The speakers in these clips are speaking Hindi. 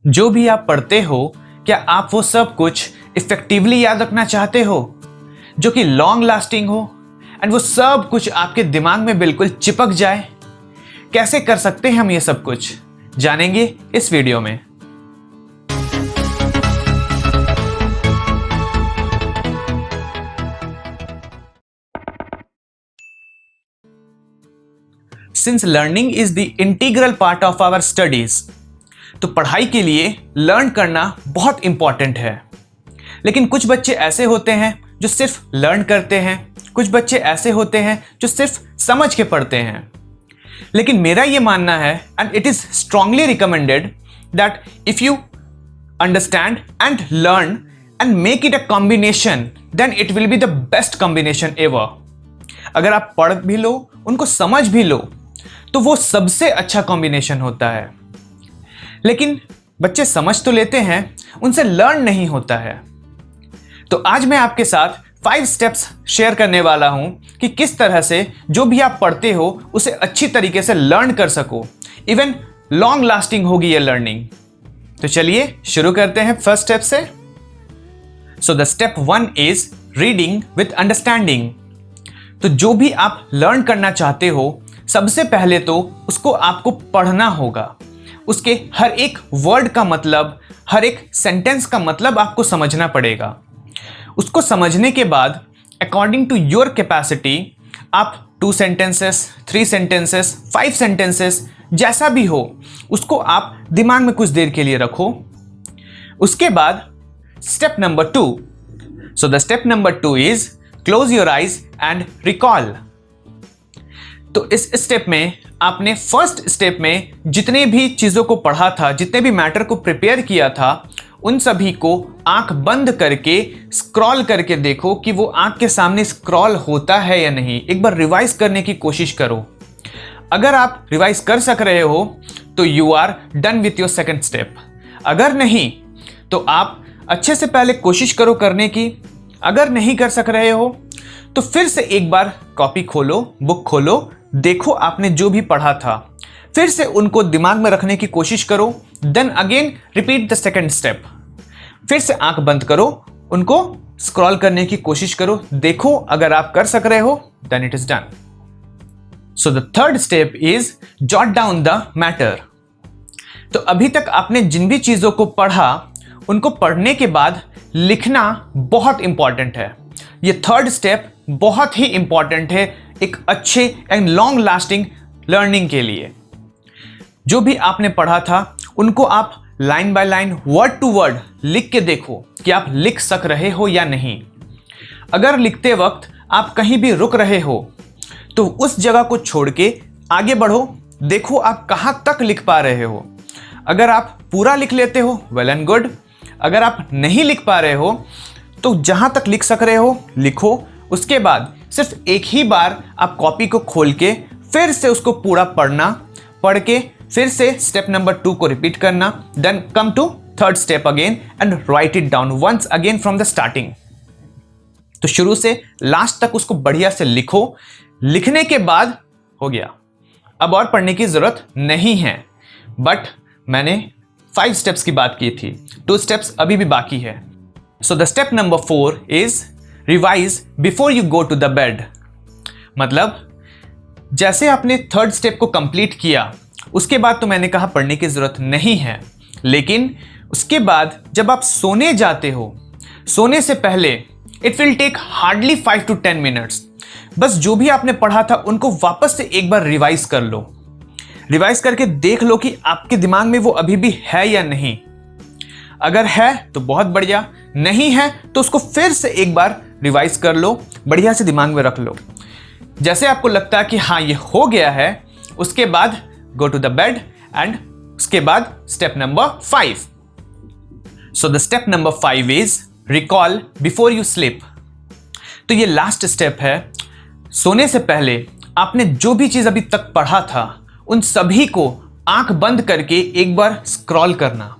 जो भी आप पढ़ते हो, क्या आप वो सब कुछ इफेक्टिवली याद रखना चाहते हो, जो कि लॉन्ग लास्टिंग हो एंड वो सब कुछ आपके दिमाग में बिल्कुल चिपक जाए? कैसे कर सकते हैं हम ये सब कुछ, जानेंगे इस वीडियो में। Since learning is the integral part of our studies, तो पढ़ाई के लिए लर्न करना बहुत इंपॉर्टेंट है। लेकिन कुछ बच्चे ऐसे होते हैं जो सिर्फ लर्न करते हैं, कुछ बच्चे ऐसे होते हैं जो सिर्फ समझ के पढ़ते हैं। लेकिन मेरा ये मानना है and it is strongly recommended that if you understand and learn and make it a combination, then it will be the best combination ever. अगर आप पढ़ भी लो, उनको समझ भी लो, तो वो सबसे अच्छा कॉम्बिनेशन होता है। लेकिन बच्चे समझ तो लेते हैं, उनसे लर्न नहीं होता है। तो आज मैं आपके साथ 5 स्टेप्स शेयर करने वाला हूं कि किस तरह से जो भी आप पढ़ते हो उसे अच्छी तरीके से लर्न कर सको, इवन लॉन्ग लास्टिंग होगी ये लर्निंग। तो चलिए शुरू करते हैं फर्स्ट स्टेप से। सो the step 1 is reading with understanding. तो जो भी आप लर्न करना चाहते हो, सबसे पहले तो उसको आपको पढ़ना होगा। उसके हर एक वर्ड का मतलब, हर एक सेंटेंस का मतलब आपको समझना पड़ेगा। उसको समझने के बाद अकॉर्डिंग टू योर कैपेसिटी आप 2 सेंटेंसेस, 3 सेंटेंसेस, 5 सेंटेंसेस, जैसा भी हो उसको आप दिमाग में कुछ देर के लिए रखो। उसके बाद step number 2। So the step number 2 is close your eyes and recall. तो इस स्टेप में आपने फर्स्ट स्टेप में जितने भी चीज़ों को पढ़ा था, जितने भी मैटर को प्रिपेयर किया था, उन सभी को आंख बंद करके स्क्रॉल करके देखो कि वो आंख के सामने स्क्रॉल होता है या नहीं। एक बार रिवाइज करने की कोशिश करो। अगर आप रिवाइज कर सक रहे हो तो you are done with your second step. अगर नहीं तो आप अच्छे से पहले कोशिश करो करने की। अगर नहीं कर सक रहे हो तो फिर से एक बार कॉपी खोलो, बुक खोलो, देखो आपने जो भी पढ़ा था, फिर से उनको दिमाग में रखने की कोशिश करो। Then again repeat the second step. फिर से आंख बंद करो, उनको स्क्रॉल करने की कोशिश करो, देखो अगर आप कर सक रहे हो then it is done. So the third step is jot down the matter. तो अभी तक आपने जिन भी चीजों को पढ़ा, उनको पढ़ने के बाद लिखना बहुत इंपॉर्टेंट है। ये थर्ड स्टेप बहुत ही इंपॉर्टेंट है एक अच्छे एंड लॉन्ग लास्टिंग लर्निंग के लिए। जो भी आपने पढ़ा था उनको आप line by line, word to word लिख के देखो कि आप लिख सक रहे हो या नहीं। अगर लिखते वक्त आप कहीं भी रुक रहे हो तो उस जगह को छोड़ के आगे बढ़ो, देखो आप कहां तक लिख पा रहे हो। अगर आप पूरा लिख लेते हो वेल एंड गुड। अगर आप नहीं लिख पा रहे हो तो जहां तक लिख सक रहे हो लिखो। उसके बाद सिर्फ एक ही बार आप कॉपी को खोल के फिर से उसको पूरा पढ़ना, पढ़ के फिर से स्टेप नंबर 2 को रिपीट करना। Then come to third step again and write it down once again from the starting. तो शुरू से लास्ट तक उसको बढ़िया से लिखो। लिखने के बाद हो गया, अब और पढ़ने की जरूरत नहीं है। बट मैंने 5 स्टेप्स की बात की थी, 2 स्टेप्स अभी भी बाकी है। So the step number 4 is revise before you go to the bed. मतलब जैसे आपने थर्ड स्टेप को कंप्लीट किया, उसके बाद तो मैंने कहा पढ़ने की जरूरत नहीं है। लेकिन उसके बाद जब आप सोने जाते हो, सोने से पहले it will take hardly 5 to 10 minutes. बस जो भी आपने पढ़ा था उनको वापस से एक बार रिवाइज कर लो। रिवाइज करके देख लो कि आपके दिमाग में वो अभी भी है या नहीं। अगर है तो बहुत बढ़िया, नहीं है तो उसको फिर से एक बार रिवाइज कर लो, बढ़िया से दिमाग में रख लो। जैसे आपको लगता है कि हाँ ये हो गया है, उसके बाद go to the bed and उसके बाद step number 5। So the step number 5 is recall before you sleep. तो ये लास्ट स्टेप है। सोने से पहले आपने जो भी चीज अभी तक पढ़ा था उन सभी को आंख बंद करके एक बार स्क्रॉल करना।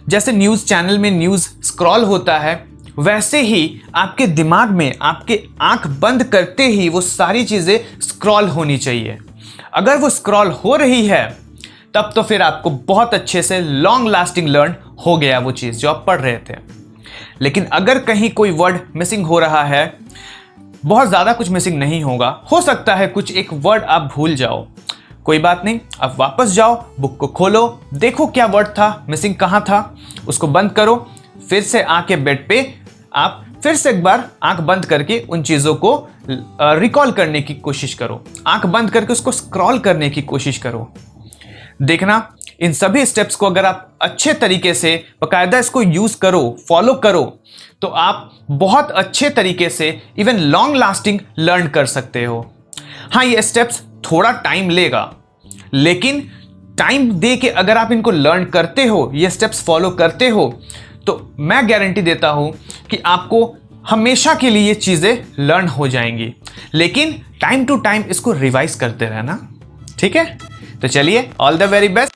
जैसे न्यूज चैनल में न्यूज स्क्रॉल होता है, वैसे ही आपके दिमाग में आपके आंख बंद करते ही वो सारी चीजें स्क्रॉल होनी चाहिए। अगर वो स्क्रॉल हो रही है तब तो फिर आपको बहुत अच्छे से लॉन्ग लास्टिंग लर्न हो गया वो चीज़ जो आप पढ़ रहे थे। लेकिन अगर कहीं कोई वर्ड मिसिंग हो रहा है, बहुत ज़्यादा कुछ मिसिंग नहीं होगा, हो सकता है कुछ एक वर्ड आप भूल जाओ, कोई बात नहीं, आप वापस जाओ, बुक को खोलो, देखो क्या वर्ड था, मिसिंग कहाँ था, उसको बंद करो, फिर से आके बेड पे आप फिर से एक बार आंख बंद करके उन चीज़ों को रिकॉल करने की कोशिश करो, आंख बंद करके उसको स्क्रॉल करने की कोशिश करो। देखना, इन सभी स्टेप्स को अगर आप अच्छे तरीके से बाकायदा इसको यूज़ करो, फॉलो करो, तो आप बहुत अच्छे तरीके से इवन लॉन्ग लास्टिंग लर्न कर सकते हो। हाँ, ये स्टेप्स थोड़ा टाइम लेगा, लेकिन टाइम दे के अगर आप इनको लर्न करते हो, ये स्टेप्स फॉलो करते हो, तो मैं गारंटी देता हूं कि आपको हमेशा के लिए ये चीज़ें लर्न हो जाएंगी। लेकिन टाइम टू टाइम इसको रिवाइज करते रहना, ठीक है? तो चलिए, ऑल द वेरी बेस्ट।